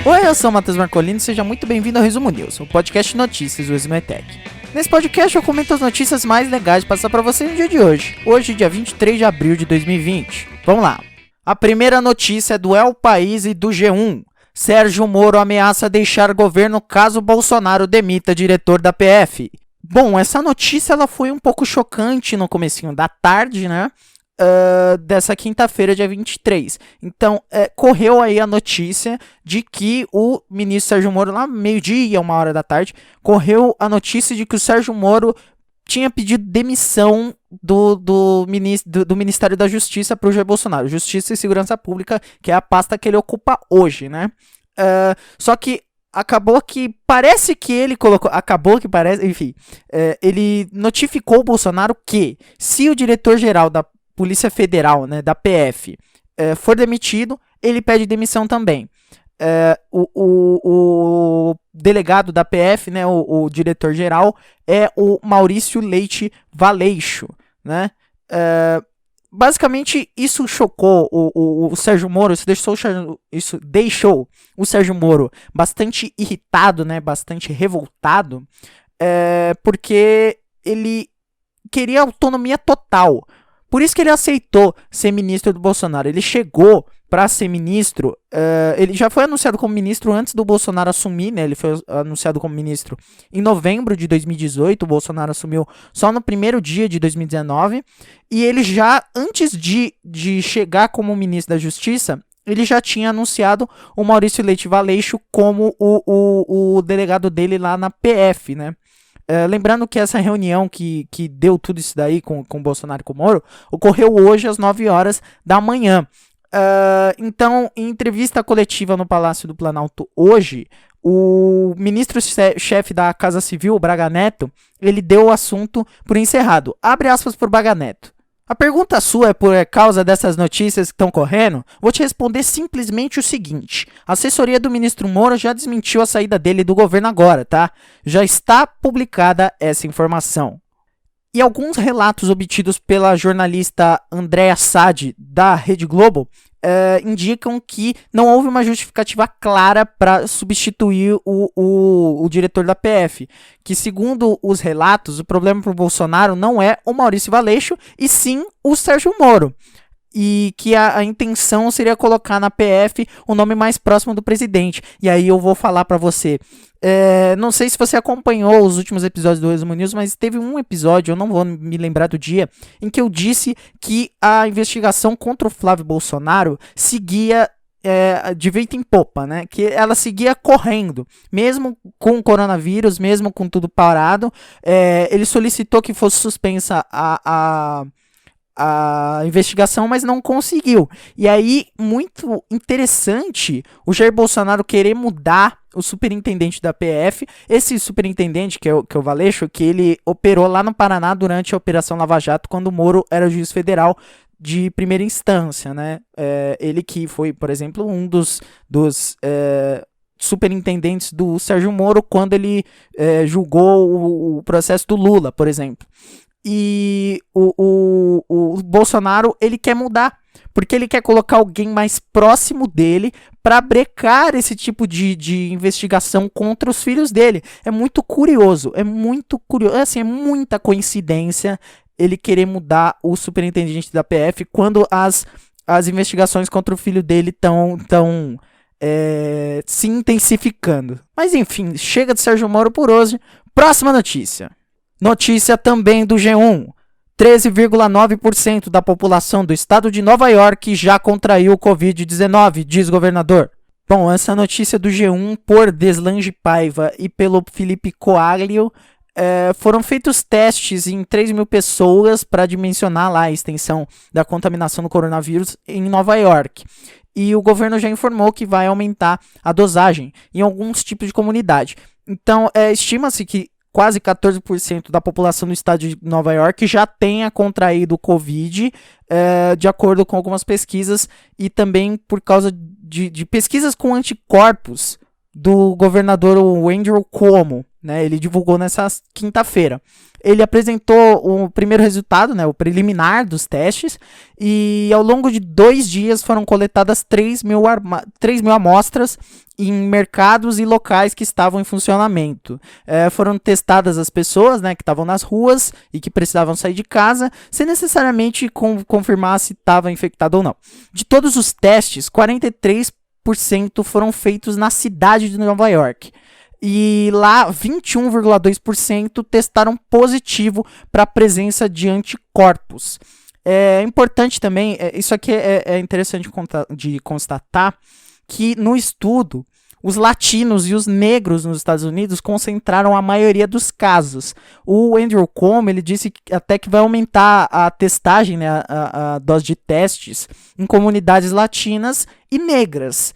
Oi, eu sou o Matheus Marcolini e seja muito bem-vindo ao Resumo News, o podcast de notícias do Esmetec. Nesse podcast eu comento as notícias mais legais de passar para você no dia de hoje. Hoje, dia 23 de abril de 2020. Vamos lá. A primeira notícia é do El País e do G1. Sérgio Moro ameaça deixar governo caso Bolsonaro demita diretor da PF. Bom, essa notícia ela foi um pouco chocante no comecinho da tarde, né? Dessa quinta-feira, dia 23. Então, correu aí a notícia de que o ministro Sérgio Moro, lá meio-dia, 1h da tarde, correu a notícia de que o Sérgio Moro tinha pedido demissão do Ministério da Justiça para o Jair Bolsonaro. Justiça e Segurança Pública, que é a pasta que ele ocupa hoje, né? Só que acabou que parece que ele colocou... ele notificou o Bolsonaro que se o diretor-geral da Polícia Federal, né, da PF, for demitido, ele pede demissão também. O delegado da PF, né, o diretor-geral, é o Maurício Leite Valeixo, né? Basicamente, isso chocou o Sérgio Moro, isso deixou o Sérgio Moro bastante irritado, né, bastante revoltado, porque ele queria autonomia total. Por isso que ele aceitou ser ministro do Bolsonaro. Ele chegou para ser ministro, ele já foi anunciado como ministro antes do Bolsonaro assumir, né? Ele foi anunciado como ministro em novembro de 2018, o Bolsonaro assumiu só no primeiro dia de 2019, e ele já, antes de chegar como ministro da Justiça, ele já tinha anunciado o Maurício Leite Valeixo como o delegado dele lá na PF, né? Lembrando que essa reunião que deu tudo isso daí com o Bolsonaro e com o Moro ocorreu hoje às 9 horas da manhã. Então, em entrevista coletiva no Palácio do Planalto hoje, o ministro-chefe da Casa Civil, Braga Neto, ele deu o assunto por encerrado. Abre aspas por Braga Neto. A pergunta sua é por causa dessas notícias que estão correndo? Vou te responder simplesmente o seguinte. A assessoria do ministro Moro já desmentiu a saída dele do governo agora, tá? Já está publicada essa informação. E alguns relatos obtidos pela jornalista Andréa Sade, da Rede Globo, indicam que não houve uma justificativa clara para substituir o diretor da PF. Que, segundo os relatos, o problema para o Bolsonaro não é o Maurício Valeixo, e sim o Sérgio Moro. E que a intenção seria colocar na PF o nome mais próximo do presidente. E aí eu vou falar para você. Não sei se você acompanhou os últimos episódios do Resumo News, mas teve um episódio, eu não vou me lembrar do dia, em que eu disse que a investigação contra o Flávio Bolsonaro seguia de vento em popa, né? Que ela seguia correndo, mesmo com o coronavírus, mesmo com tudo parado. Ele solicitou que fosse suspensa a investigação, mas não conseguiu. E aí, muito interessante o Jair Bolsonaro querer mudar o superintendente da PF. Esse superintendente, que é o Valeixo, que ele operou lá no Paraná durante a Operação Lava Jato, quando o Moro era juiz federal de primeira instância, né? Ele que foi, por exemplo, um dos superintendentes do Sérgio Moro quando ele julgou o processo do Lula, por exemplo. E o Bolsonaro, ele quer mudar, porque ele quer colocar alguém mais próximo dele para brecar esse tipo de investigação contra os filhos dele. É muito curioso, assim, é muita coincidência ele querer mudar o superintendente da PF quando as investigações contra o filho dele estão se intensificando. Mas enfim, chega de Sérgio Moro por hoje. Próxima notícia. Notícia também do G1. 13,9% da população do estado de Nova York já contraiu o Covid-19, diz governador. Bom, essa notícia do G1 por Deslange Paiva e pelo Felipe Coaglio, foram feitos testes em 3 mil pessoas para dimensionar lá a extensão da contaminação do coronavírus em Nova York. E o governo já informou que vai aumentar a dosagem em alguns tipos de comunidade. Então, estima-se que quase 14% da população do estado de Nova York já tenha contraído o Covid, de acordo com algumas pesquisas, e também por causa de pesquisas com anticorpos do governador Andrew Cuomo, né? Ele divulgou nessa quinta-feira. ele apresentou o primeiro resultado, né, o preliminar dos testes, e ao longo de 2 dias foram coletadas 3 mil amostras em mercados e locais que estavam em funcionamento. Foram testadas as pessoas, né, que estavam nas ruas e que precisavam sair de casa, sem necessariamente confirmar se estava infectado ou não. De todos os testes, 43% foram feitos na cidade de Nova York. E lá, 21,2% testaram positivo para a presença de anticorpos. É importante também, isso aqui é interessante de constatar, que no estudo, os latinos e os negros nos Estados Unidos concentraram a maioria dos casos. O Andrew Cuomo, ele disse até que vai aumentar a testagem, né, a dose de testes em comunidades latinas e negras.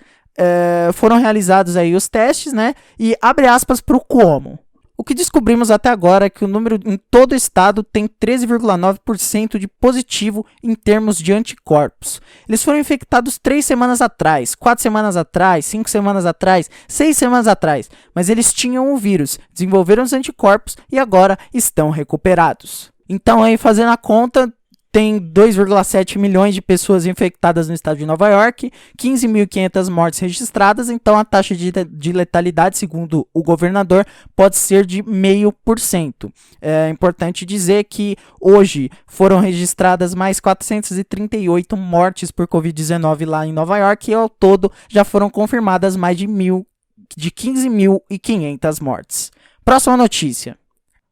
Foram realizados aí os testes, né, e abre aspas para o Cuomo. O que descobrimos até agora é que o número em todo o estado tem 13,9% de positivo em termos de anticorpos. Eles foram infectados 3 semanas atrás, 4 semanas atrás, 5 semanas atrás, 6 semanas atrás, mas eles tinham o vírus, desenvolveram os anticorpos e agora estão recuperados. Então aí fazendo a conta, tem 2,7 milhões de pessoas infectadas no estado de Nova York, 15.500 mortes registradas, então a taxa de letalidade, segundo o governador, pode ser de 0,5%. É importante dizer que hoje foram registradas mais 438 mortes por Covid-19 lá em Nova York e ao todo já foram confirmadas mais de 15.500 mortes. Próxima notícia.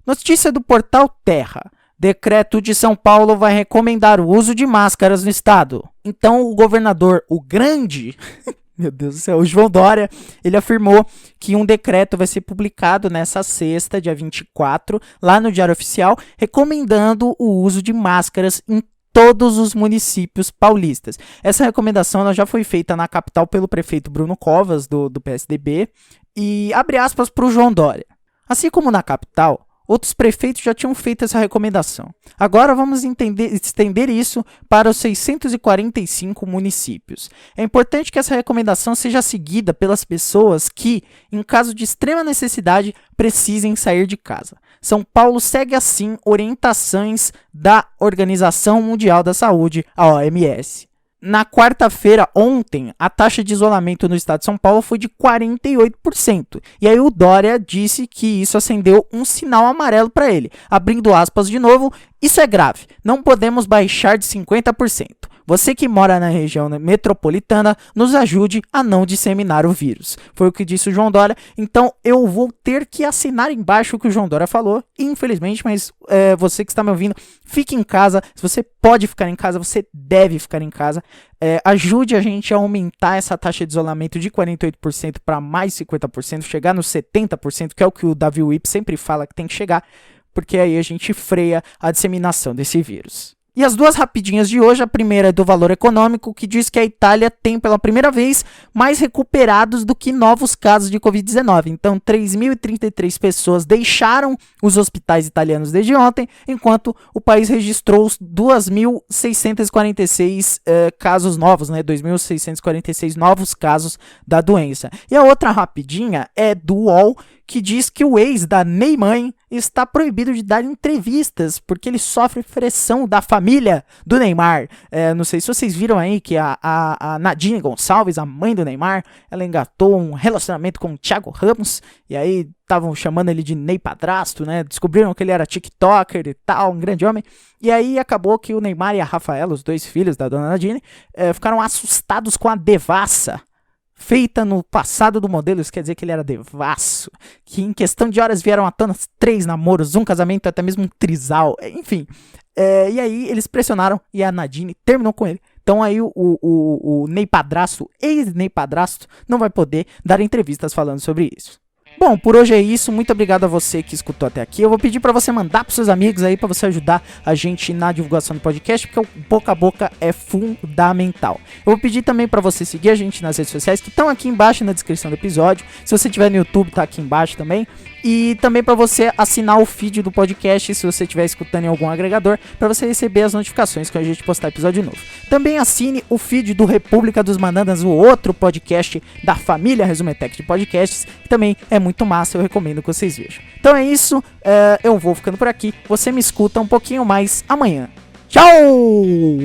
Notícia do portal Terra. Decreto de São Paulo vai recomendar o uso de máscaras no estado. Então o governador, o grande, meu Deus do céu, o João Dória, ele afirmou que um decreto vai ser publicado nessa sexta, dia 24, lá no Diário Oficial, recomendando o uso de máscaras em todos os municípios paulistas. Essa recomendação ela já foi feita na capital pelo prefeito Bruno Covas, do PSDB, e abre aspas para o João Dória. Assim como na capital, outros prefeitos já tinham feito essa recomendação. Agora vamos estender isso para os 645 municípios. É importante que essa recomendação seja seguida pelas pessoas que, em caso de extrema necessidade, precisem sair de casa. São Paulo segue assim orientações da Organização Mundial da Saúde, a OMS. Na quarta-feira, ontem, a taxa de isolamento no estado de São Paulo foi de 48%. E aí o Dória disse que isso acendeu um sinal amarelo para ele. Abrindo aspas de novo, isso é grave. Não podemos baixar de 50%. Você que mora na região metropolitana, nos ajude a não disseminar o vírus. Foi o que disse o João Dória. Então eu vou ter que assinar embaixo o que o João Dória falou. Infelizmente, mas você que está me ouvindo, fique em casa. Se você pode ficar em casa, você deve ficar em casa. Ajude a gente a aumentar essa taxa de isolamento de 48% para mais 50%, chegar nos 70%, que é o que o Davi Wip sempre fala que tem que chegar, porque aí a gente freia a disseminação desse vírus. E as duas rapidinhas de hoje, a primeira é do Valor Econômico, que diz que a Itália tem pela primeira vez mais recuperados do que novos casos de Covid-19. Então, 3.033 pessoas deixaram os hospitais italianos desde ontem, enquanto o país registrou 2.646 casos novos, né? 2.646 novos casos da doença. E a outra rapidinha é do UOL, que diz que o ex da Neymar está proibido de dar entrevistas porque ele sofre pressão da família do Neymar. Não sei se vocês viram aí que a Nadine Gonçalves, a mãe do Neymar, ela engatou um relacionamento com o Thiago Ramos, e aí estavam chamando ele de Ney Padrasto, né? Descobriram que ele era tiktoker e tal, um grande homem. E aí acabou que o Neymar e a Rafaela, os dois filhos da dona Nadine, ficaram assustados com a devassa feita no passado do modelo. Isso quer dizer que ele era devasso, que em questão de horas vieram à tona 3 namoros, um casamento, até mesmo um trisal, enfim. E aí eles pressionaram e a Nadine terminou com ele. Então aí o Ney Padrasto, ex-Ney Padrasto, não vai poder dar entrevistas falando sobre isso. Bom, por hoje é isso. Muito obrigado a você que escutou até aqui. Eu vou pedir para você mandar para seus amigos aí, para você ajudar a gente na divulgação do podcast, porque o boca a boca é fundamental. Eu vou pedir também para você seguir a gente nas redes sociais, que estão aqui embaixo na descrição do episódio. Se você estiver no YouTube, tá aqui embaixo também. E também para você assinar o feed do podcast, se você estiver escutando em algum agregador, para você receber as notificações quando a gente postar episódio novo. Também assine o feed do República dos Bananas, o outro podcast da família Resumetec de podcasts, que também é muito massa, eu recomendo que vocês vejam. Então é isso, eu vou ficando por aqui, você me escuta um pouquinho mais amanhã. Tchau!